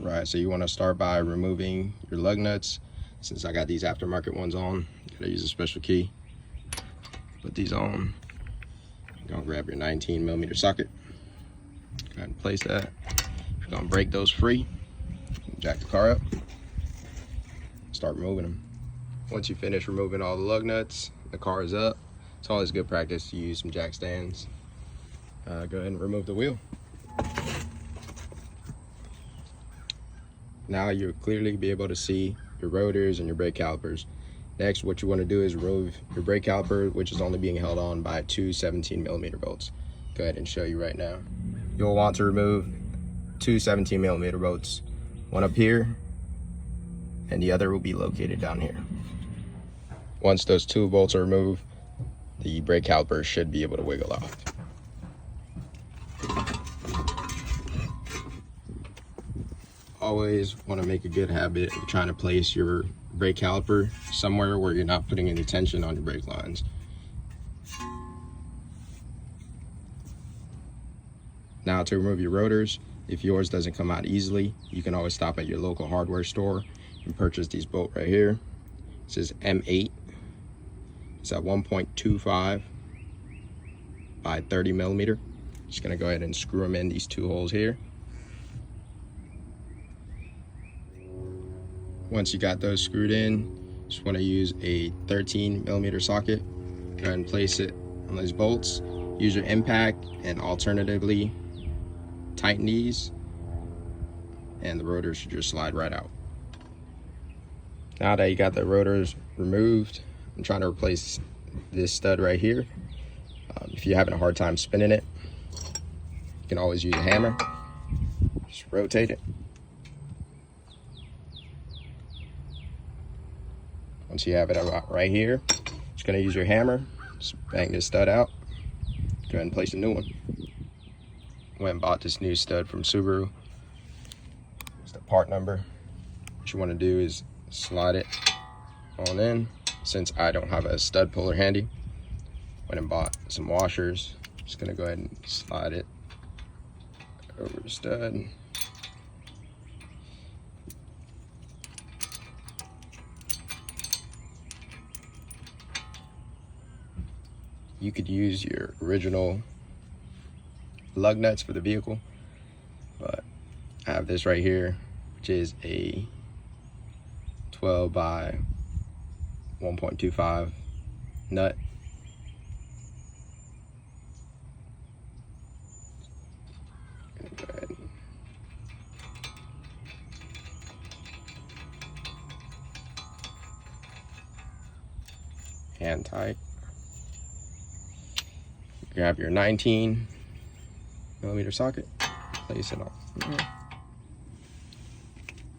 Right, so you want to start by removing your lug nuts. Since I got these aftermarket ones on, you gotta use a special key. Put these on. You're gonna grab your 19mm socket. Go ahead and place that. You're gonna break those free. Jack the car up. Start removing them. Once you finish removing all the lug nuts, the car is up. It's always good practice to use some jack stands. Go ahead and remove the wheel. Now you'll clearly be able to see your rotors and your brake calipers. Next, what you want to do is remove your brake caliper, which is only being held on by two 17mm bolts. Go ahead and show you right now. You'll want to remove two 17mm bolts, one up here and the other will be located down here. Once those two bolts are removed, the brake caliper should be able to wiggle off. Always want to make a good habit of trying to place your brake caliper somewhere where you're not putting any tension on your brake lines. Now to remove your rotors, if yours doesn't come out easily, you can always stop at your local hardware store and purchase these bolts right here. This is M8. It's at 1.25 by 30mm. Just gonna go ahead and screw them in these two holes here. Once you got those screwed in, just want to use a 13mm socket. Go ahead and place it on these bolts. Use your impact and alternatively tighten these, and the rotors should just slide right out. Now that you got the rotors removed, I'm trying to replace this stud right here. If you're having a hard time spinning it, you can always use a hammer. Just rotate it. Once you have it about right here, just gonna use your hammer, just bang this stud out. Go ahead and place a new one. Went and bought this new stud from Subaru. It's the part number. What you wanna do is slide it on in. Since I don't have a stud puller handy, went and bought some washers. Just gonna go ahead and slide it over the stud. You could use your original lug nuts for the vehicle, but I have this right here, which is a 12 by 1.25 nut. Go ahead and hand tight. Grab your 19mm socket, place it on.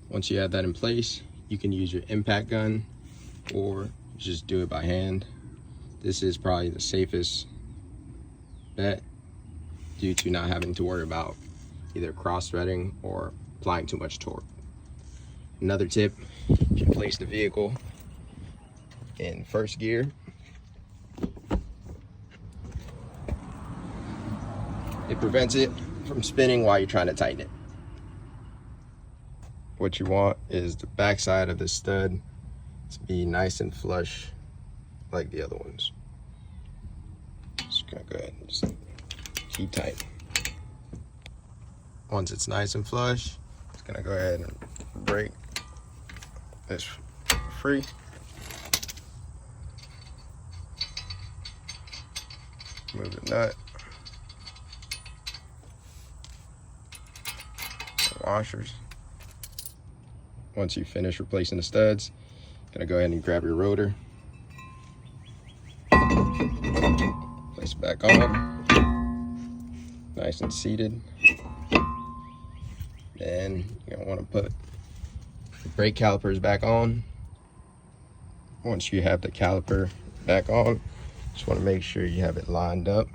Once you have that in place, you can use your impact gun or just do it by hand. This is probably the safest bet due to not having to worry about either cross-threading or applying too much torque. Another tip, you can place the vehicle in first gear. It prevents it from spinning while you're trying to tighten it. What you want is the back side of the stud to be nice and flush like the other ones. Just gonna go ahead and just keep tight. Once it's nice and flush, it's gonna go ahead and break this free. Move the nut. Washers. Once you finish replacing the studs, gonna go ahead and grab your rotor, place it back on, nice and seated. Then you're gonna want to put the brake calipers back on. Once you have the caliper back on, just want to make sure you have it lined up.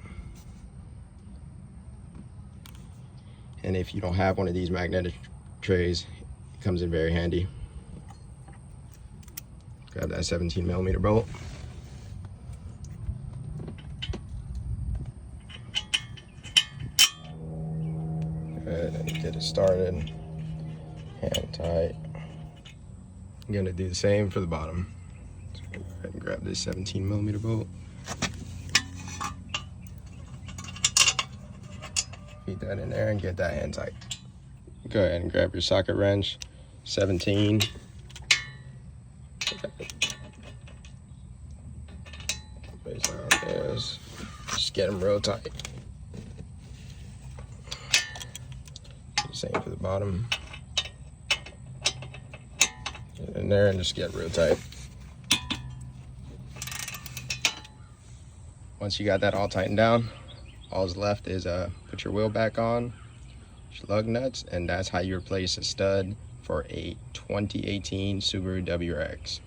And if you don't have one of these magnetic trays, it comes in very handy. Grab that 17mm bolt. Go ahead and get it started. hand tight. I'm gonna do the same for the bottom. So go ahead and grab this 17mm bolt. Feed that in there and get that hand tight. Go ahead and grab your socket wrench, 17. Place on this. Just get them real tight. Same for the bottom. Get in there and just get real tight. Once you got that all tightened down, all's left is put your wheel back on, your lug nuts, and that's how you replace a stud for a 2018 Subaru WRX.